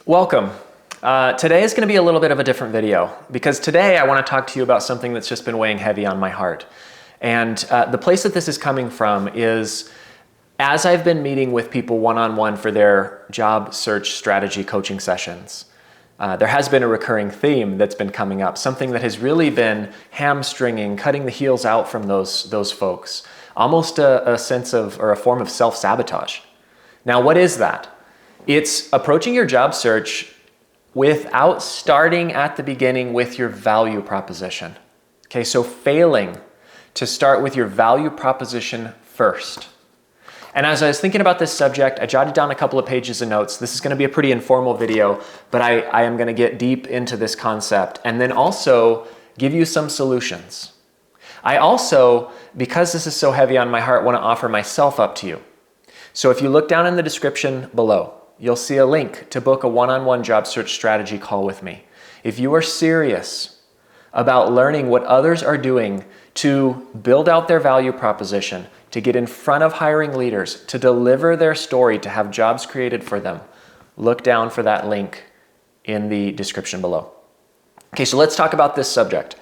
Welcome. Today is going to be a little bit of a different video because today I want to talk to you about something that's just been weighing heavy on my heart. And the place that this is coming from is as I've been meeting with people one-on-one for their job search strategy coaching sessions, there has been a recurring theme that's been coming up, something that has really been hamstringing, cutting the heels out from those folks, almost a sense of, or a form of self-sabotage. Now, what is that? It's approaching your job search without starting at the beginning with your value proposition. Okay, so failing to start with your value proposition first. And as I was thinking about this subject, I jotted down a couple of pages of notes. This is going to be a pretty informal video, but I am going to get deep into this concept and then also give you some solutions. I also, because this is so heavy on my heart, want to offer myself up to you. So if you look down in the description below, you'll see a link to book a one-on-one job search strategy call with me. If you are serious about learning what others are doing to build out their value proposition, to get in front of hiring leaders, to deliver their story, to have jobs created for them, look down for that link in the description below. Okay, so let's talk about this subject.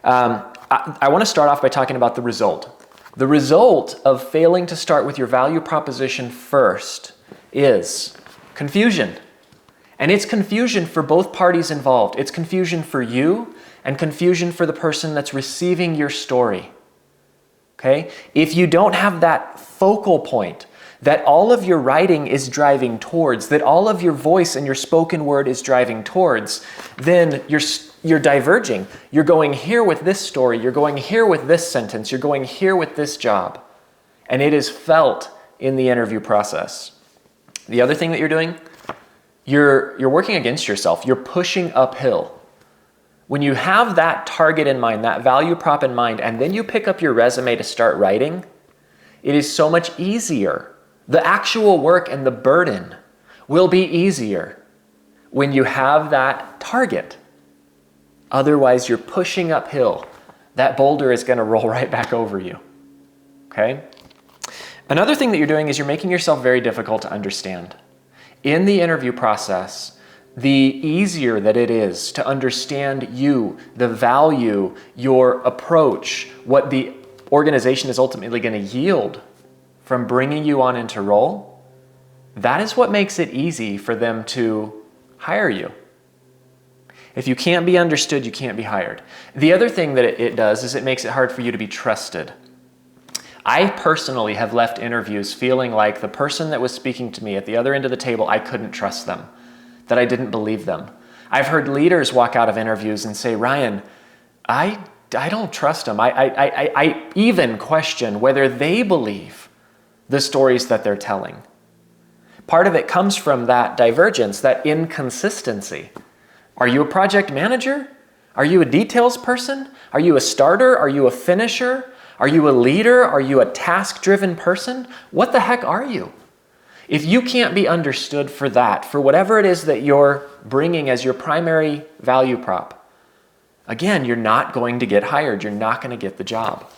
I want to start off by talking about the result. The result of failing to start with your value proposition first is confusion. And it's confusion for both parties involved. It's confusion for you and confusion for the person that's receiving your story. Okay? If you don't have that focal point that all of your writing is driving towards, that all of your voice and your spoken word is driving towards, then you're diverging. You're going here with this story, you're going here with this sentence, you're going here with this job. And it is felt in the interview process. The other thing that you're doing, you're working against yourself. You're pushing uphill. When you have that target in mind, that value prop in mind, and then you pick up your resume to start writing, it is so much easier. The actual work and the burden will be easier when you have that target. Otherwise, you're pushing uphill. That boulder is going to roll right back over you. Okay? Another thing that you're doing is you're making yourself very difficult to understand. In the interview process, the easier that it is to understand you, the value, your approach, what the organization is ultimately going to yield from bringing you on into role, that is what makes it easy for them to hire you. If you can't be understood, you can't be hired. The other thing that it does is it makes it hard for you to be trusted. I personally have left interviews feeling like the person that was speaking to me at the other end of the table, I couldn't trust them, that I didn't believe them. I've heard leaders walk out of interviews and say, Ryan, I don't trust them. I even question whether they believe the stories that they're telling. Part of it comes from that divergence, that inconsistency. Are you a project manager? Are you a details person? Are you a starter? Are you a finisher? Are you a leader? Are you a task-driven person? What the heck are you? If you can't be understood for that, for whatever it is that you're bringing as your primary value prop, again, you're not going to get hired. You're not going to get the job.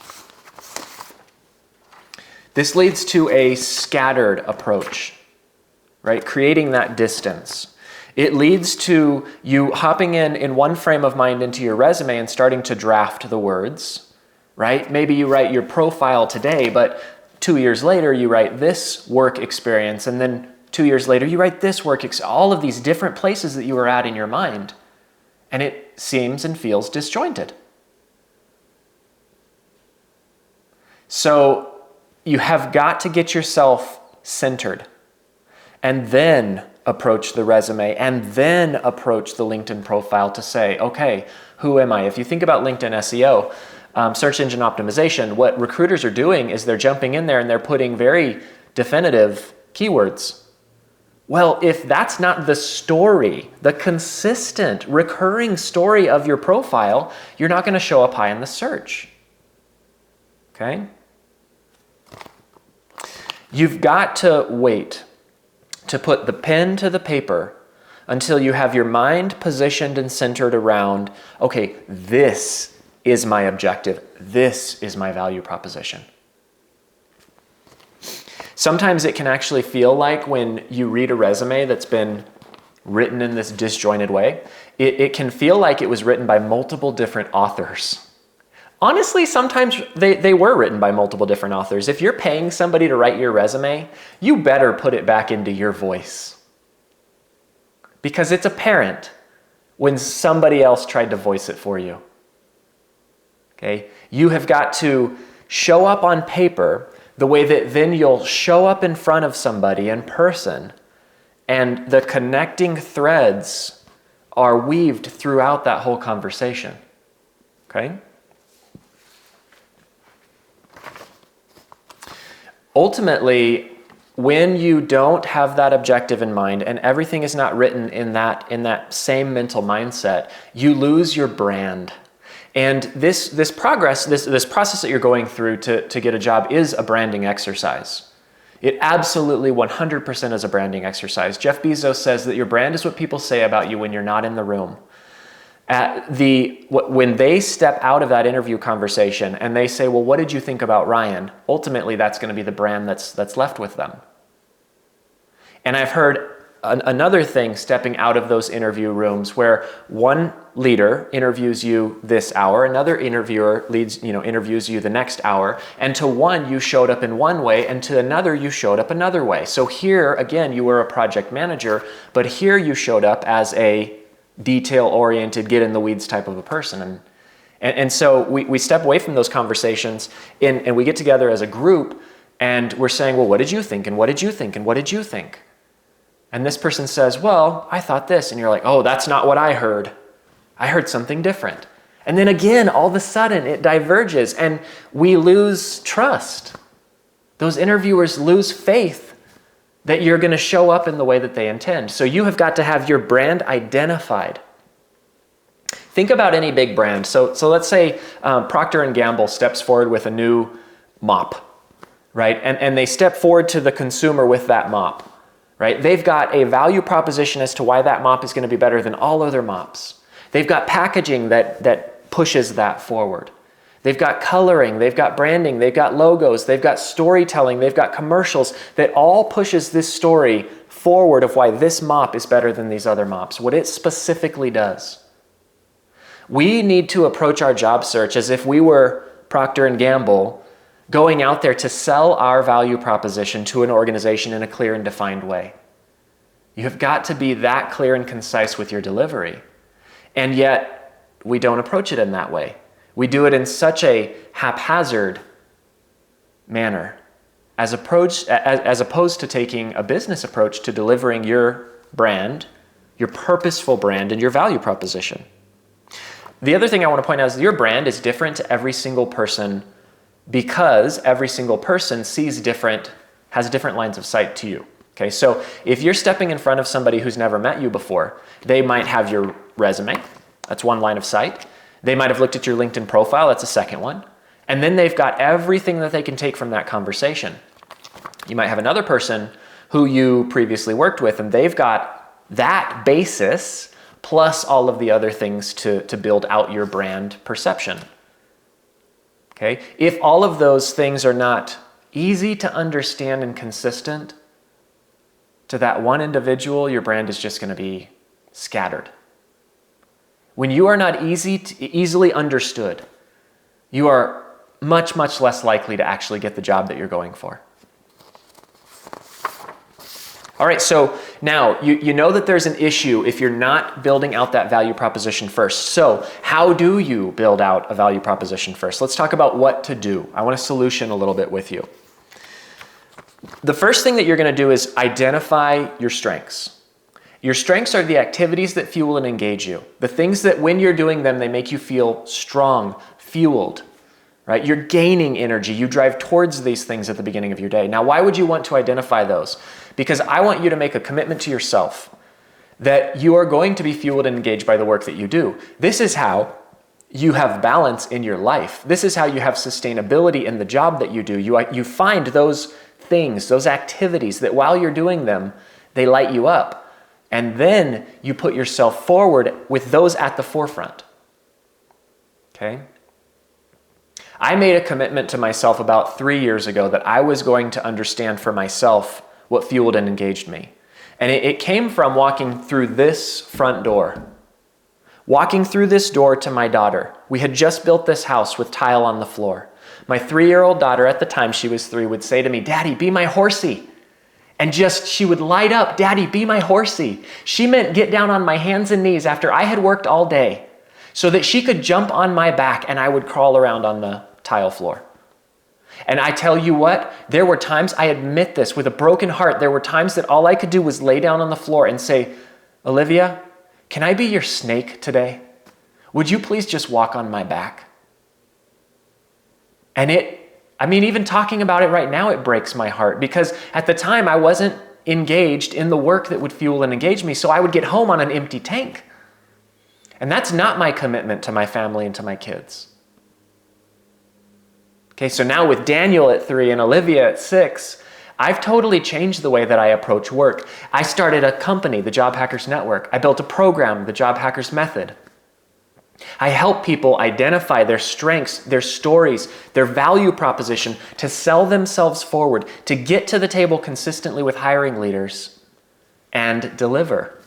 This leads to a scattered approach, right? Creating that distance. It leads to you hopping in one frame of mind into your resume and starting to draft the words, right? Maybe you write your profile today, but 2 years later, you write this work experience, and then 2 years later, you write this all of these different places that you were at in your mind, and it seems and feels disjointed. So you have got to get yourself centered, and then approach the resume, and then approach the LinkedIn profile to say, okay, who am I? If you think about LinkedIn SEO, search engine optimization, what recruiters are doing is they're jumping in there and they're putting very definitive keywords. Well, if that's not the story, the consistent, recurring story of your profile, you're not going to show up high in the search. Okay? You've got to wait to put the pen to the paper until you have your mind positioned and centered around, okay, this is my objective. This is my value proposition. Sometimes it can actually feel like when you read a resume that's been written in this disjointed way, it can feel like it was written by multiple different authors. Honestly, sometimes they were written by multiple different authors. If you're paying somebody to write your resume, you better put it back into your voice. Because it's apparent when somebody else tried to voice it for you. Okay? You have got to show up on paper the way that then you'll show up in front of somebody in person, and the connecting threads are weaved throughout that whole conversation. Okay? Ultimately, when you don't have that objective in mind and everything is not written in that same mental mindset, you lose your brand. And this process that you're going through to get a job is a branding exercise. It absolutely 100% is a branding exercise. Jeff Bezos says that your brand is what people say about you when you're not in the room. When they step out of that interview conversation and they say, well, what did you think about Ryan? Ultimately, that's going to be the brand that's left with them. And I've heard another thing stepping out of those interview rooms where one leader interviews you this hour, another interviewer interviews you the next hour, and to one you showed up in one way and to another you showed up another way. So here, again, you were a project manager, but here you showed up as a detail-oriented, get-in-the-weeds type of a person. And so we step away from those conversations and we get together as a group and we're saying, well, what did you think? And what did you think? And what did you think? And this person says, well, I thought this. And you're like, oh, that's not what I heard. I heard something different. And then again, all of a sudden it diverges and we lose trust. Those interviewers lose faith that you're going to show up in the way that they intend. So you have got to have your brand identified. Think about any big brand. So let's say Procter & Gamble steps forward with a new mop, right? And they step forward to the consumer with that mop, right? They've got a value proposition as to why that mop is going to be better than all other mops. They've got packaging that pushes that forward. They've got coloring, they've got branding, they've got logos, they've got storytelling, they've got commercials that all pushes this story forward of why this mop is better than these other mops, what it specifically does. We need to approach our job search as if we were Procter & Gamble going out there to sell our value proposition to an organization in a clear and defined way. You have got to be that clear and concise with your delivery. And yet, we don't approach it in that way. We do it in such a haphazard manner as opposed to taking a business approach to delivering your brand, your purposeful brand, and your value proposition. The other thing I want to point out is your brand is different to every single person because every single person has different lines of sight to you. Okay, so if you're stepping in front of somebody who's never met you before, they might have your resume. That's one line of sight. They might have looked at your LinkedIn profile. That's a second one. And then they've got everything that they can take from that conversation. You might have another person who you previously worked with, and they've got that basis plus all of the other things to build out your brand perception. Okay? If all of those things are not easy to understand and consistent to that one individual, your brand is just going to be scattered. When you are not easily understood, you are much, much less likely to actually get the job that you're going for. All right, so now you know that there's an issue if you're not building out that value proposition first. So how do you build out a value proposition first? Let's talk about what to do. I want to solution a little bit with you. The first thing that you're going to do is identify your strengths. Your strengths are the activities that fuel and engage you. The things that when you're doing them, they make you feel strong, fueled, right? You're gaining energy. You drive towards these things at the beginning of your day. Now, why would you want to identify those? Because I want you to make a commitment to yourself that you are going to be fueled and engaged by the work that you do. This is how you have balance in your life. This is how you have sustainability in the job that you do. You find those things, those activities that while you're doing them, they light you up. And then you put yourself forward with those at the forefront. Okay? I made a commitment to myself about 3 years ago that I was going to understand for myself what fueled and engaged me. And it came from walking through this front door. Walking through this door to my daughter. We had just built this house with tile on the floor. My 3-year-old daughter, at the time she was 3, would say to me, "Daddy, be my horsey." And she would light up, "Daddy, be my horsey." She meant get down on my hands and knees after I had worked all day so that she could jump on my back and I would crawl around on the tile floor. And I tell you what, there were times, I admit this with a broken heart, there were times that all I could do was lay down on the floor and say, "Olivia, can I be your snake today? Would you please just walk on my back?" And even talking about it right now, it breaks my heart because at the time I wasn't engaged in the work that would fuel and engage me. So I would get home on an empty tank. And that's not my commitment to my family and to my kids. Okay, so now with Daniel at 3 and Olivia at 6, I've totally changed the way that I approach work. I started a company, the Job Hackers Network. I built a program, the Job Hackers Method. I help people identify their strengths, their stories, their value proposition to sell themselves forward, to get to the table consistently with hiring leaders and deliver.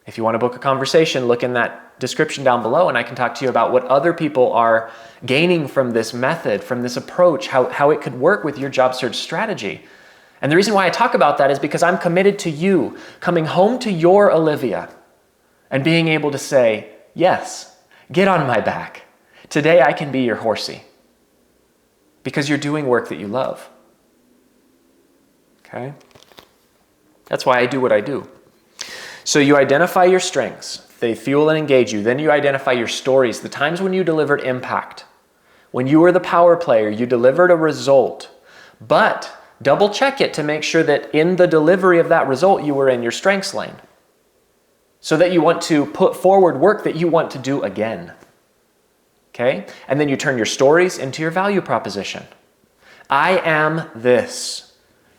If you want to book a conversation, look in that description down below and I can talk to you about what other people are gaining from this method, from this approach, how it could work with your job search strategy. And the reason why I talk about that is because I'm committed to you coming home to your Olivia and being able to say, "Yes, get on my back. Today I can be your horsey." Because you're doing work that you love. Okay? That's why I do what I do. So you identify your strengths. They fuel and engage you. Then you identify your stories, the times when you delivered impact. When you were the power player, you delivered a result. But double check it to make sure that in the delivery of that result, you were in your strengths lane. So that you want to put forward work that you want to do again. Okay? And then you turn your stories into your value proposition. I am this,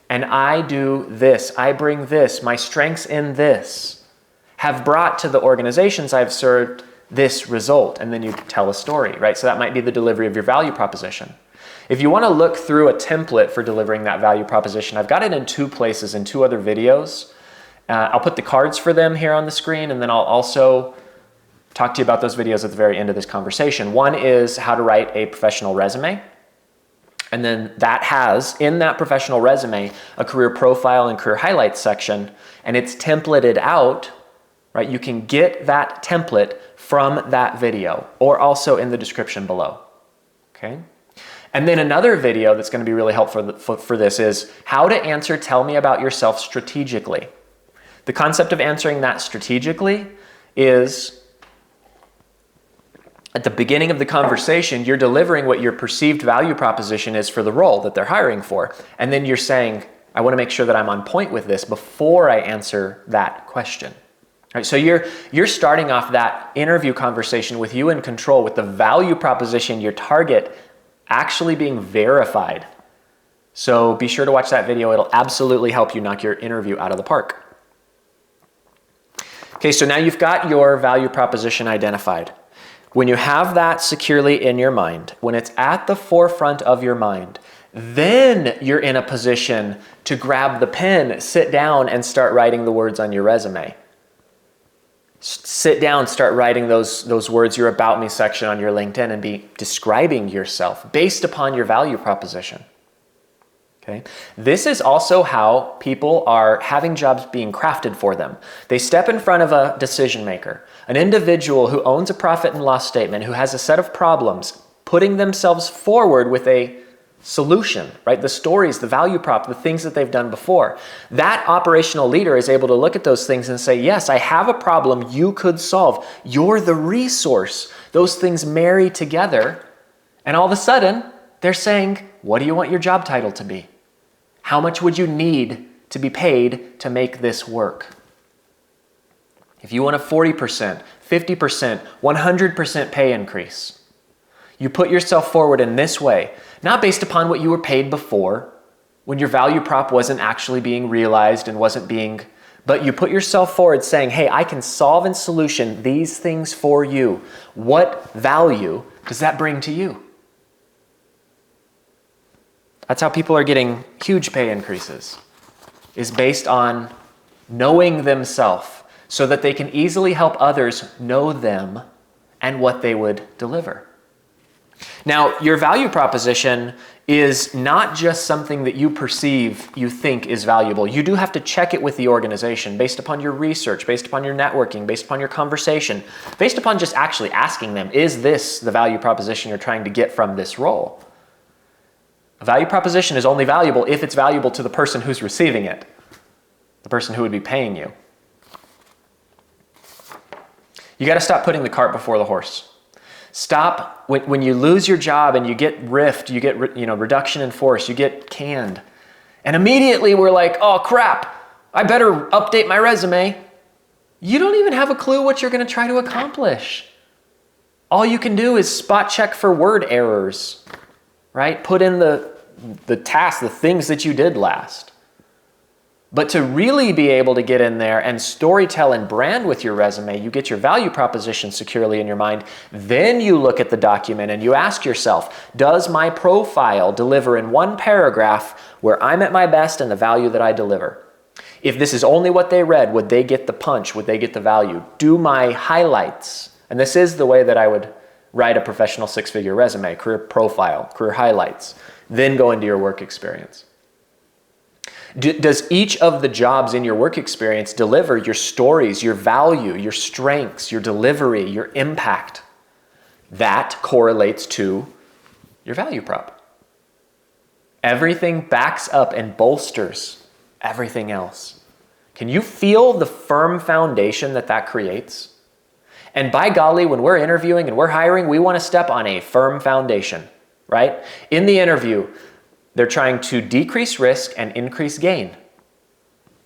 and I do this. I bring this. My strengths in this have brought to the organizations I've served this result. And then you tell a story, right? So that might be the delivery of your value proposition. If you want to look through a template for delivering that value proposition, I've got it in 2 places, in 2 other videos. I'll put the cards for them here on the screen, and then I'll also talk to you about those videos at the very end of this conversation. One is how to write a professional resume. And then that has, in that professional resume, a career profile and career highlights section, and it's templated out, right? You can get that template from that video or also in the description below, okay? And then another video that's going to be really helpful for this is how to answer "Tell me about yourself" strategically. The concept of answering that strategically is at the beginning of the conversation, you're delivering what your perceived value proposition is for the role that they're hiring for. And then you're saying, I want to make sure that I'm on point with this before I answer that question. All right, so you're starting off that interview conversation with you in control, with the value proposition, your target actually being verified. So be sure to watch that video. It'll absolutely help you knock your interview out of the park. Okay, so now you've got your value proposition identified. When you have that securely in your mind, when it's at the forefront of your mind, then you're in a position to grab the pen, sit down, and start writing the words on your resume. Sit down, start writing those words, your About Me section on your LinkedIn, and be describing yourself based upon your value proposition. Okay? This is also how people are having jobs being crafted for them. They step in front of a decision maker, an individual who owns a profit and loss statement, who has a set of problems, putting themselves forward with a solution, right? The stories, the value prop, the things that they've done before. That operational leader is able to look at those things and say, yes, I have a problem you could solve. You're the resource. Those things marry together. And all of a sudden, they're saying, what do you want your job title to be? How much would you need to be paid to make this work? If you want a 40%, 50%, 100% pay increase, you put yourself forward in this way, not based upon what you were paid before, when your value prop wasn't actually being realized and wasn't being, but you put yourself forward saying, hey, I can solve and solution these things for you. What value does that bring to you? That's how people are getting huge pay increases, is based on knowing themselves, so that they can easily help others know them and what they would deliver. Now, your value proposition is not just something that you perceive you think is valuable. You do have to check it with the organization based upon your research, based upon your networking, based upon your conversation, based upon just actually asking them, is this the value proposition you're trying to get from this role? A value proposition is only valuable if it's valuable to the person who's receiving it, the person who would be paying you. You got to stop putting the cart before the horse. Stop when you lose your job and you get rift, you get reduction in force, you get canned. And immediately we're like, oh crap, I better update my resume. You don't even have a clue what you're going to try to accomplish. All you can do is spot check for word errors, right? Put in the tasks, the things that you did last. But to really be able to get in there and storytell and brand with your resume, you get your value proposition securely in your mind. Then you look at the document and you ask yourself, does my profile deliver in one paragraph where I'm at my best and the value that I deliver? If this is only what they read, would they get the punch? Would they get the value? Do my highlights, and this is the way that I would write a professional six-figure resume, career profile, career highlights, then go into your work experience. Does each of the jobs in your work experience deliver your stories, your value, your strengths, your delivery, your impact? That correlates to your value prop. Everything backs up and bolsters everything else. Can you feel the firm foundation that creates? And by golly, when we're interviewing and we're hiring, we want to step on a firm foundation, right? In the interview, they're trying to decrease risk and increase gain.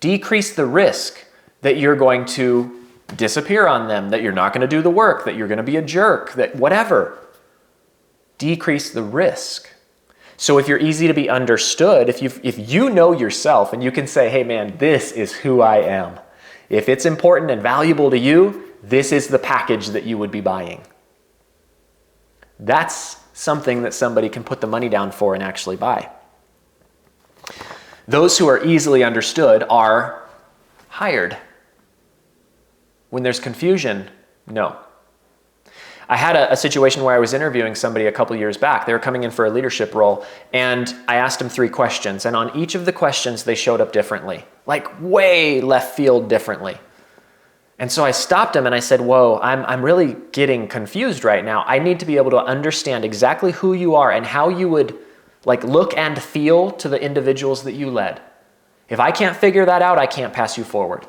Decrease the risk that you're going to disappear on them, that you're not going to do the work, that you're going to be a jerk, that whatever. Decrease the risk. So if you're easy to be understood, if you know yourself and you can say, hey man, this is who I am. If it's important and valuable to you, this is the package that you would be buying. That's something that somebody can put the money down for and actually buy. Those who are easily understood are hired. When there's confusion, no. I had a situation where I was interviewing somebody a couple years back. They were coming in for a leadership role, and I asked them 3 questions, and on each of the questions, they showed up differently, like way left field differently. And so I stopped him and I said, whoa, I'm really getting confused right now. I need to be able to understand exactly who you are and how you would look and feel to the individuals that you led. If I can't figure that out, I can't pass you forward.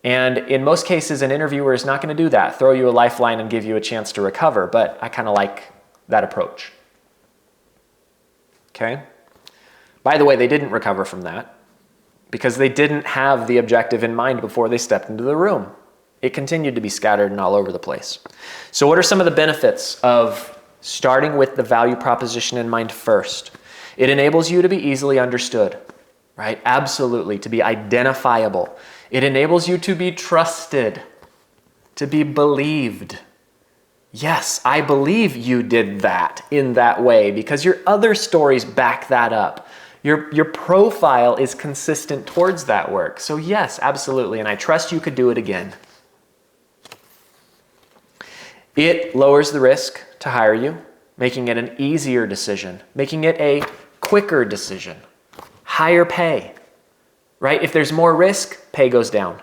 And in most cases, an interviewer is not going to do that, throw you a lifeline and give you a chance to recover, but I kind of like that approach. Okay? By the way, they didn't recover from that because they didn't have the objective in mind before they stepped into the room. It continued to be scattered and all over the place. So what are some of the benefits of starting with the value proposition in mind first? It enables you to be easily understood, right? Absolutely, to be identifiable. It enables you to be trusted, to be believed. Yes, I believe you did that in that way because your other stories back that up. Your profile is consistent towards that work. So yes, absolutely, and I trust you could do it again. It lowers the risk to hire you, making it an easier decision, making it a quicker decision, higher pay, right? If there's more risk, pay goes down.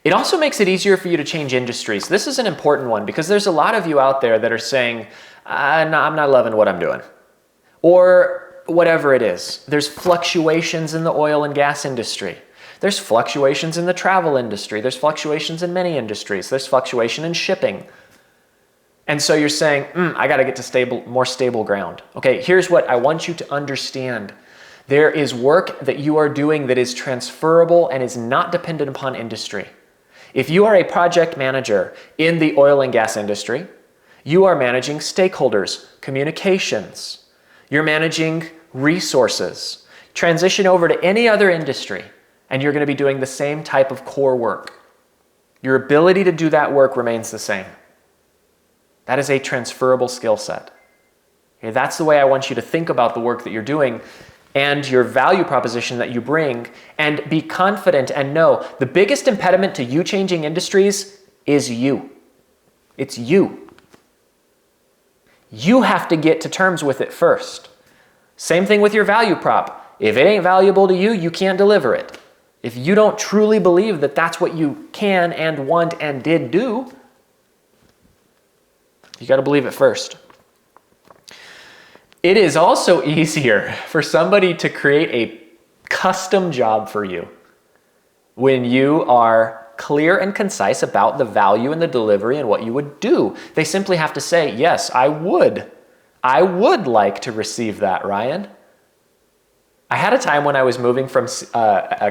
It also makes it easier for you to change industries. This is an important one because there's a lot of you out there that are saying, I'm not loving what I'm doing. Or whatever it is. There's fluctuations in the oil and gas industry. There's fluctuations in the travel industry. There's fluctuations in many industries. There's fluctuation in shipping. And so you're saying, I got to get to more stable ground. Okay, here's what I want you to understand. There is work that you are doing that is transferable and is not dependent upon industry. If you are a project manager in the oil and gas industry, you are managing stakeholders, communications. You're managing resources. Transition over to any other industry, and you're going to be doing the same type of core work. Your ability to do that work remains the same. That is a transferable skill set. Okay, that's the way I want you to think about the work that you're doing. and your value proposition that you bring, and be confident and know the biggest impediment to you changing industries is you. It's you. You have to get to terms with it first. Same thing with your value prop. If it ain't valuable to you, you can't deliver it. If you don't truly believe that that's what you can and want and did do, you got to believe it first. It is also easier for somebody to create a custom job for you when you are clear and concise about the value and the delivery and what you would do. They simply have to say, yes, I would like to receive that, Ryan. I had a time when I was moving from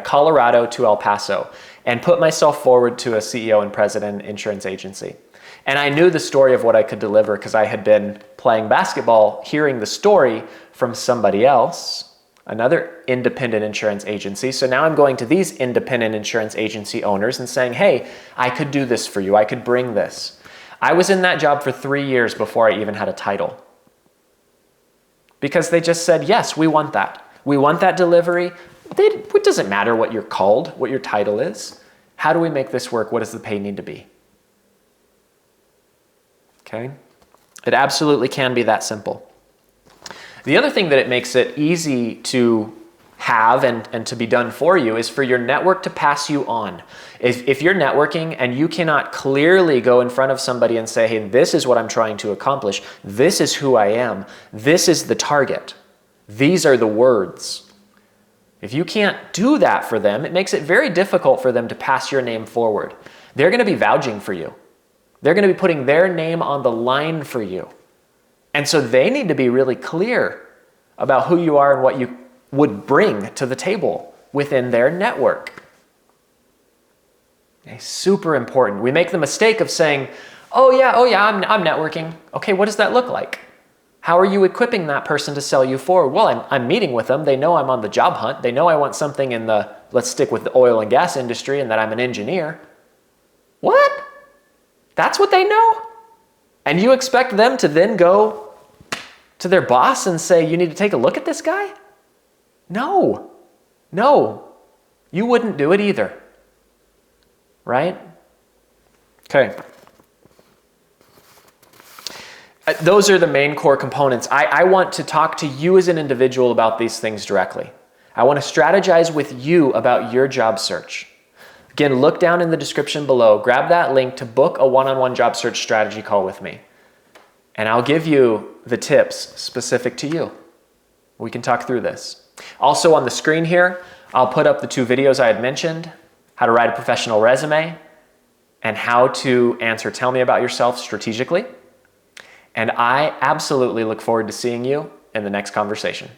Colorado to El Paso and put myself forward to a CEO and president insurance agency. And I knew the story of what I could deliver because I had been playing basketball, hearing the story from somebody else, another independent insurance agency. So now I'm going to these independent insurance agency owners and saying, hey, I could do this for you. I could bring this. I was in that job for 3 years before I even had a title. Because they just said, yes, we want that. We want that delivery. It doesn't matter what you're called, what your title is. How do we make this work? What does the pay need to be? Okay? It absolutely can be that simple. The other thing that it makes it easy to have and to be done for you is for your network to pass you on. If you're networking and you cannot clearly go in front of somebody and say, hey, this is what I'm trying to accomplish. This is who I am. This is the target. These are the words. If you can't do that for them, it makes it very difficult for them to pass your name forward. They're going to be vouching for you. They're going to be putting their name on the line for you. And so they need to be really clear about who you are and what you would bring to the table within their network. Okay, super important. We make the mistake of saying, oh yeah, I'm networking. Okay, what does that look like? How are you equipping that person to sell you forward? Well, I'm meeting with them. They know I'm on the job hunt. They know I want something in the, let's stick with the oil and gas industry, and that I'm an engineer. What? That's what they know? And you expect them to then go to their boss and say, you need to take a look at this guy? No, you wouldn't do it either, right? Okay. Those are the main core components. I want to talk to you as an individual about these things directly. I want to strategize with you about your job search. Again, look down in the description below, grab that link to book a one-on-one job search strategy call with me. And I'll give you the tips specific to you. We can talk through this. Also on the screen here, I'll put up the 2 videos I had mentioned, how to write a professional resume and how to answer Tell Me About Yourself strategically. And I absolutely look forward to seeing you in the next conversation.